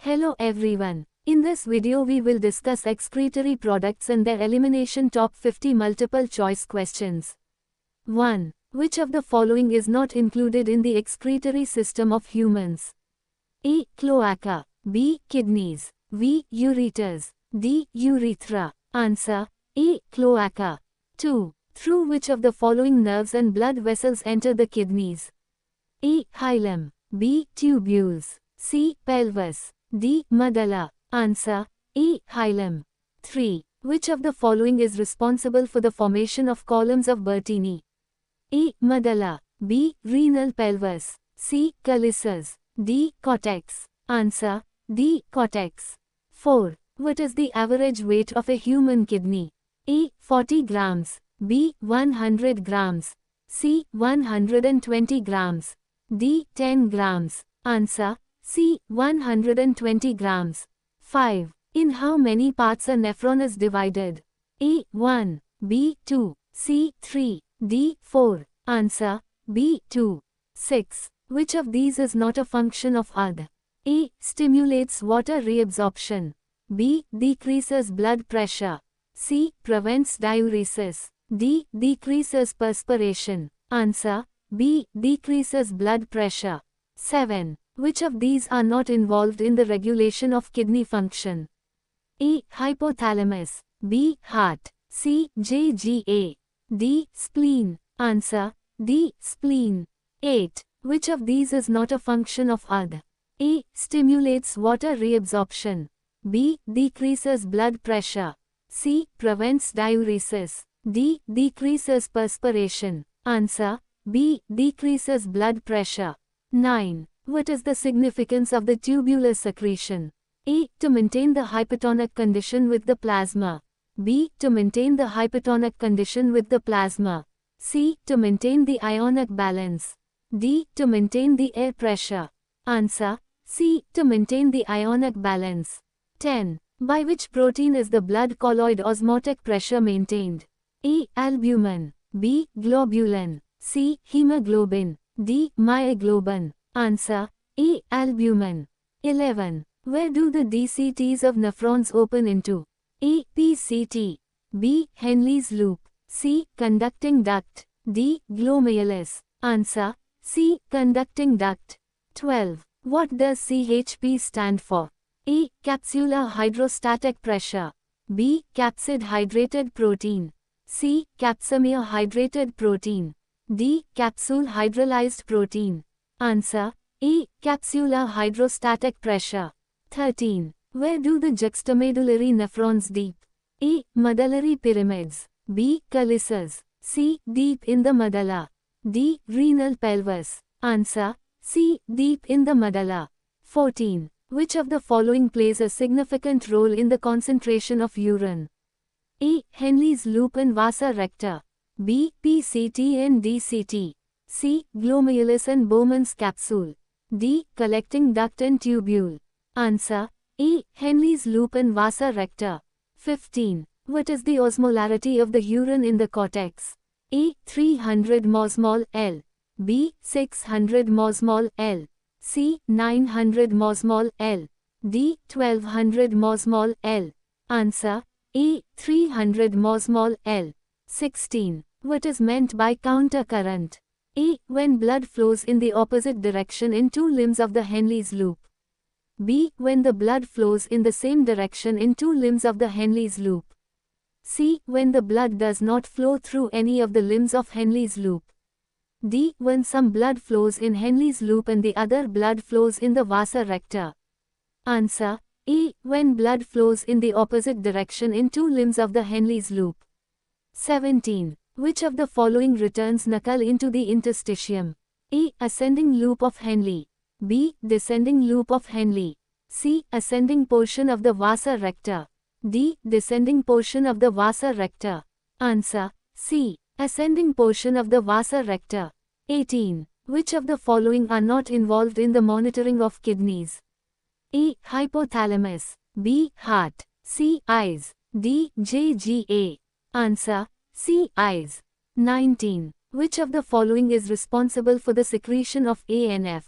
Hello everyone. In this video we will discuss excretory products and their elimination. Top 50 multiple choice questions. 1. Which of the following is not included in the excretory system of humans? A. Cloaca. B. Kidneys. V. Ureters. D. Urethra. Answer. A. Cloaca. 2. Through which of the following nerves and blood vessels enter the kidneys? A. Hilum. B. Tubules. C. Pelvis. D. Medulla. Answer. A. Hilum. 3. Which of the following is responsible for the formation of columns of Bertini? A. Medulla. B. Renal pelvis. C. Calyces. D. Cortex. Answer. D. Cortex. 4. What is the average weight of a human kidney? A. 40 grams. B. 100 grams. C. 120 grams. D. 10 grams. Answer. C. 120 grams. 5. In how many parts a nephron is divided? A. 1. B. 2. C. 3. D. 4. Answer. B. 2. 6. Which of these is not a function of AD? A. Stimulates water reabsorption. B. Decreases blood pressure. C. Prevents diuresis. D. Decreases perspiration. Answer. B. Decreases blood pressure. 7. Which of these are not involved in the regulation of kidney function? A. Hypothalamus. B. Heart. C. JGA. D. Spleen. Answer. D. Spleen. 8. Which of these is not a function of AD? A. Stimulates water reabsorption. B. Decreases blood pressure. C. Prevents diuresis. D. Decreases perspiration. Answer. B. Decreases blood pressure. 9. What is the significance of the tubular secretion? A. To maintain the hypertonic condition with the plasma. B. To maintain the hypertonic condition with the plasma. C. To maintain the ionic balance. D. To maintain the air pressure. Answer. C. To maintain the ionic balance. 10. By which protein is the blood colloid osmotic pressure maintained? A. Albumin. B. Globulin. C. Hemoglobin. D. Myoglobin. Answer. A. Albumin. 11. Where do the DCTs of nephrons open into? A. PCT. B. Henle's loop. C. Conducting duct. D. Glomerulus. Answer. C. Conducting duct. 12. What does CHP stand for? A. Capsular hydrostatic pressure. B. Capsid hydrated protein. C. Capsamer hydrated protein. D. Capsule hydrolyzed protein. Answer. A. Capsular hydrostatic pressure. 13. Where do the juxtamedullary nephrons deep? A. Medullary pyramids. B. Calyces. C. Deep in the medulla. D. Renal pelvis. Answer. C. Deep in the medulla. 14. Which of the following plays a significant role in the concentration of urine? A. Henle's loop and vasa recta. B. PCT and DCT. C. Glomerulus and Bowman's capsule. D. Collecting duct and tubule. Answer. A. Henle's loop and vasa recta. 15. What is the osmolarity of the urine in the cortex? A. 300 mmol L. B. 600 mmol L. C. 900 mmol L. D. 1200 mmol L. Answer. A. 300 mmol L. 16. What is meant by countercurrent? A. When blood flows in the opposite direction in two limbs of the Henle's loop. B. When the blood flows in the same direction in two limbs of the Henle's loop. C. When the blood does not flow through any of the limbs of Henle's loop. D. When some blood flows in Henle's loop and the other blood flows in the vasa recta. Answer. A. When blood flows in the opposite direction in two limbs of the Henle's loop. 17. Which of the following returns Nuckel into the interstitium? A. Ascending loop of Henle. B. Descending loop of Henle. C. Ascending portion of the vasa recta. D. Descending portion of the vasa recta. Answer. C. Ascending portion of the vasa recta. 18. Which of the following are not involved in the monitoring of kidneys? A. Hypothalamus. B. Heart. C. Eyes. D. JGA. Answer. C. Eyes. 19. Which of the following is responsible for the secretion of ANF?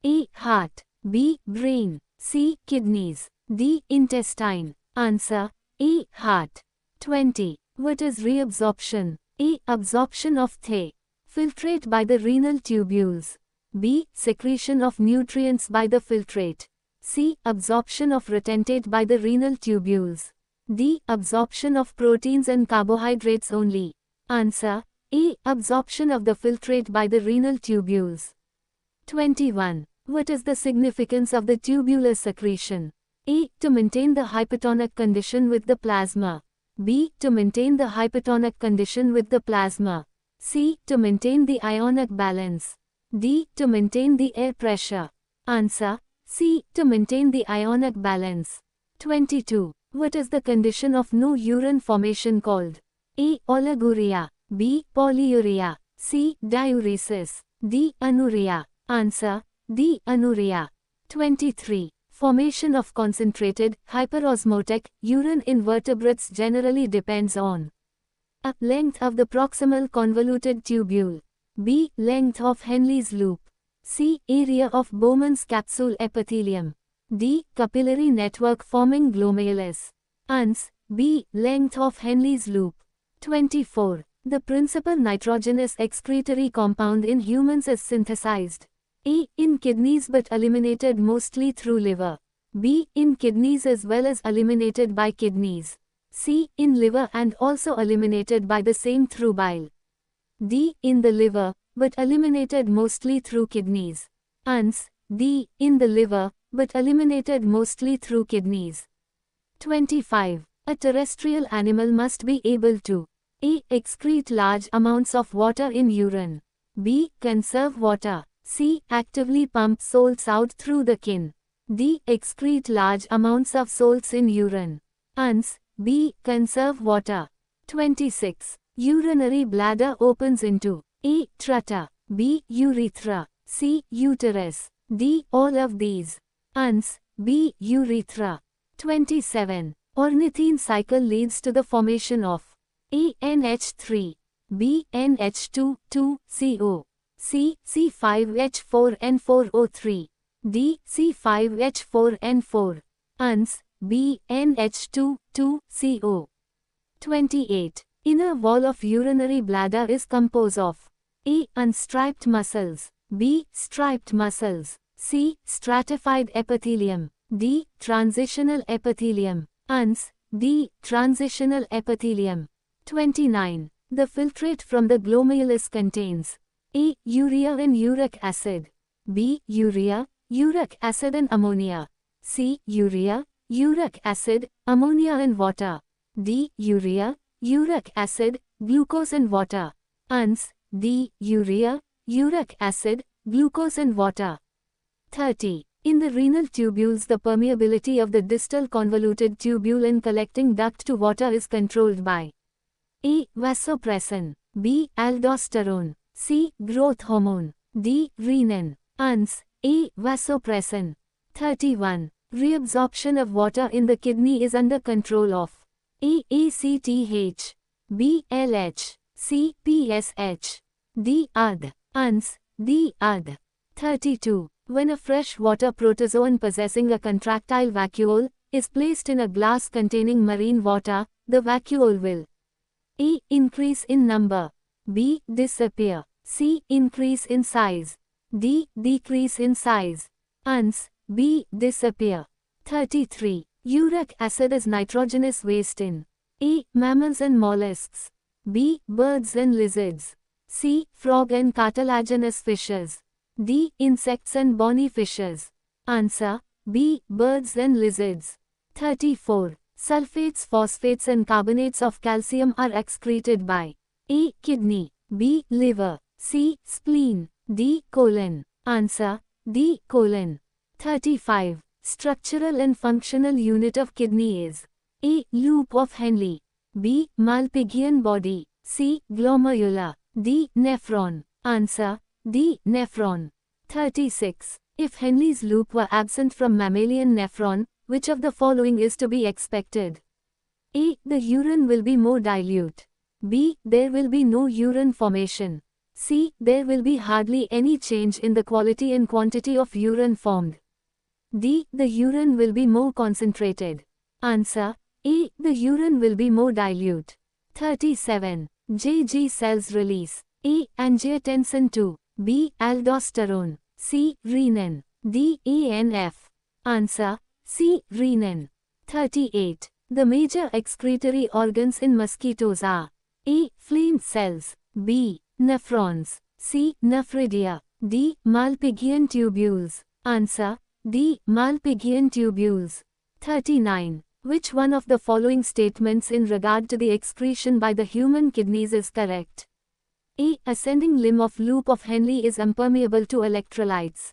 A. Heart. B. Brain. C. Kidneys. D. Intestine. Answer A. Heart. 20. What is reabsorption? A. Absorption of The. Filtrate by the renal tubules. B. Secretion of nutrients by the filtrate. C. Absorption of retentate by the renal tubules. D. Absorption of proteins and carbohydrates only. Answer A. Absorption of the filtrate by the renal tubules. 21. What is the significance of the tubular secretion? A. To maintain the hypertonic condition with the plasma. B. To maintain the hypertonic condition with the plasma. C. To maintain the ionic balance. D. To maintain the air pressure. Answer C. To maintain the ionic balance. 22. What is the condition of no urine formation called? A. Oliguria. B. Polyuria. C. Diuresis. D. Anuria. Answer D. Anuria. 23. Formation of concentrated, hyperosmotic urine in vertebrates generally depends on A. Length of the proximal convoluted tubule. B. Length of Henle's loop. C. Area of Bowman's capsule epithelium. D. Capillary network forming glomerulus. Ans. B. Length of Henle's loop. 24. The principal nitrogenous excretory compound in humans is synthesized A. In kidneys but eliminated mostly through liver. B. In kidneys as well as eliminated by kidneys. C. In liver and also eliminated by the same through bile. D. In the liver, but eliminated mostly through kidneys. Ans. D. In the liver, but eliminated mostly through kidneys. 25. A terrestrial animal must be able to A. Excrete large amounts of water in urine. B. Conserve water. C. Actively pump salts out through the kin. D. Excrete large amounts of salts in urine. Ans. B. Conserve water. 26. Urinary bladder opens into A. Trutta. B. Urethra. C. Uterus. D. All of these. Ans. B. Urethra. 27. Ornithine cycle leads to the formation of A. NH3. B. NH2, 2CO. C. C5H4N4O3. D. C5H4N4. Ans. B. NH2, 2CO. 28. Inner wall of urinary bladder is composed of A. Unstriped muscles. B. Striped muscles. C. Stratified epithelium. D. Transitional epithelium. Ans. D. Transitional epithelium. 29. The filtrate from the glomerulus contains A. Urea and uric acid. B. Urea, uric acid and ammonia. C. Urea, uric acid, ammonia and water. D. Urea, uric acid, glucose and water. Ans. D. Urea, uric acid, glucose and water. 30. In the renal tubules, the permeability of the distal convoluted tubule in collecting duct to water is controlled by A. Vasopressin. B. Aldosterone. C. Growth hormone. D. Renin. Ans. A. Vasopressin. 31. Reabsorption of water in the kidney is under control of A. ACTH. B. LH. C. PSH. D. AD. Ans. D. AD. 32. When a fresh water protozoan possessing a contractile vacuole is placed in a glass containing marine water, the vacuole will A. Increase in number. B. Disappear. C. Increase in size. D. Decrease in size. Ans. B. Disappear. 33. Uric acid is nitrogenous waste in A. Mammals and mollusks. B. Birds and lizards. C. Frog and cartilaginous fishes. D. Insects and bony fishes. Answer B. Birds and lizards. 34. Sulfates, phosphates and carbonates of calcium are excreted by A. Kidney. B. Liver. C. Spleen. D. Colon. Answer D. Colon. 35. Structural and functional unit of kidney is A. Loop of Henle. B. Malpighian body. C. Glomerula. D. Nephron. Answer D. Nephron. 36. If Henle's loop were absent from mammalian nephron, which of the following is to be expected? A. The urine will be more dilute. B. There will be no urine formation. C. There will be hardly any change in the quality and quantity of urine formed. D. The urine will be more concentrated. Answer. A. The urine will be more dilute. 37. J. cells release A. Angiotensin II, B. Aldosterone, C. Renin, D. ANF. Answer. C. Renin. 38. The major excretory organs in mosquitoes are A. Flame cells, B. Nephrons, C. Nephridia, D. Malpighian tubules. Answer. D. Malpighian tubules. 39. Which one of the following statements in regard to the excretion by the human kidneys is correct? A. Ascending limb of loop of Henle is impermeable to electrolytes.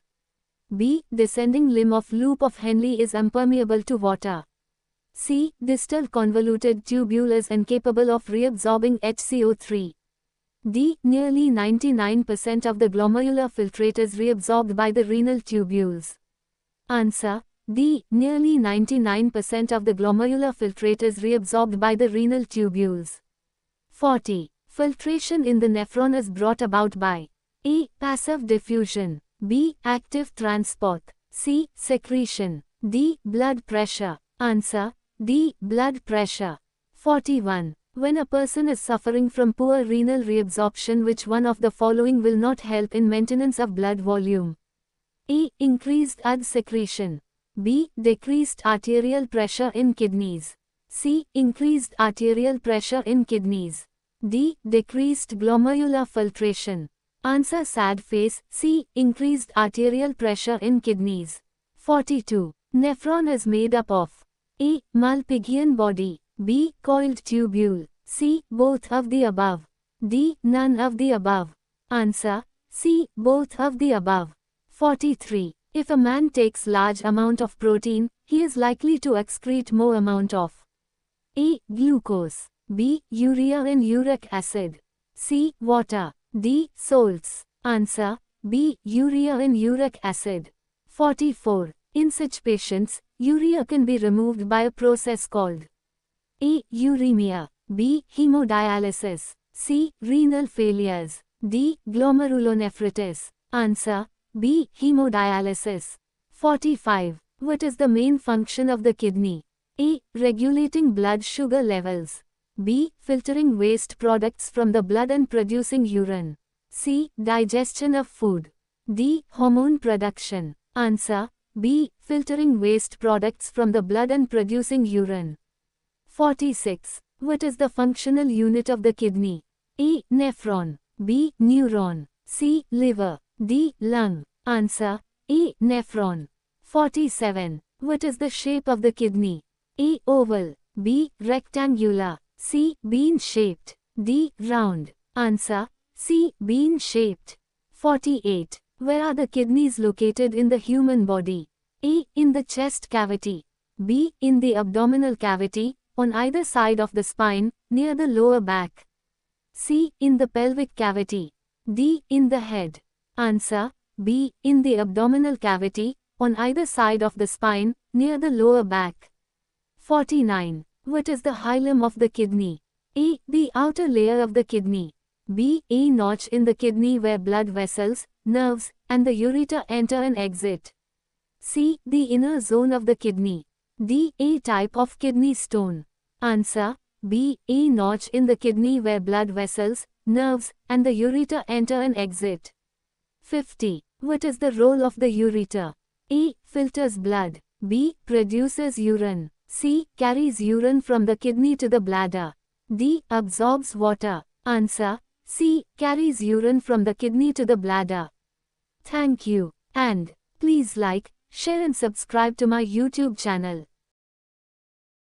B. Descending limb of loop of Henle is impermeable to water. C. Distal convoluted tubule is incapable of reabsorbing HCO3. D. Nearly 99% of the glomerular filtrate is reabsorbed by the renal tubules. Answer. D. Nearly 99% of the glomerular filtrate is reabsorbed by the renal tubules. 40. Filtration in the nephron is brought about by A. Passive diffusion, B. Active transport, C. Secretion, D. Blood pressure. Answer. D. Blood pressure. 41. When a person is suffering from poor renal reabsorption, which one of the following will not help in maintenance of blood volume? A. Increased UD secretion, B. Decreased arterial pressure in kidneys, C. Increased arterial pressure in kidneys, D. Decreased glomerular filtration. Answer. Sad face, C. Increased arterial pressure in kidneys. 42. Nephron is made up of A. Malpighian body, B. Coiled tubule, C. Both of the above, D. None of the above. Answer. C. Both of the above. 43. If a man takes large amount of protein, he is likely to excrete more amount of A. Glucose, B. Urea and uric acid, C. Water, D. Salts. Answer. B. Urea and uric acid. 44. In such patients, urea can be removed by a process called A. Uremia, B. Hemodialysis, C. Renal failures, D. Glomerulonephritis. Answer. B. Hemodialysis. 45. What is the main function of the kidney? A. Regulating blood sugar levels, B. Filtering waste products from the blood and producing urine, C. Digestion of food, D. Hormone production. Answer. B. Filtering waste products from the blood and producing urine. 46. What is the functional unit of the kidney? A. Nephron, B. Neuron, C. Liver, D. Lung. Answer. A. Nephron. 47. What is the shape of the kidney? A. Oval, B. Rectangular, C. Bean-shaped, D. Round. Answer. C. Bean-shaped. 48. Where are the kidneys located in the human body? A. In the chest cavity, B. In the abdominal cavity, on either side of the spine, near the lower back, C. In the pelvic cavity, D. In the head. Answer. B. In the abdominal cavity, on either side of the spine, near the lower back. 49. What is the hilum of the kidney? A. The outer layer of the kidney, B. A notch in the kidney where blood vessels, nerves, and the ureter enter and exit, C. The inner zone of the kidney, D. A type of kidney stone. Answer. B. A notch in the kidney where blood vessels, nerves, and the ureter enter and exit. 50. What is the role of the ureter? A. Filters blood, B. Produces urine, C. Carries urine from the kidney to the bladder, D. Absorbs water. Answer. C. Carries urine from the kidney to the bladder. Thank you, and please like, share and subscribe to my YouTube channel.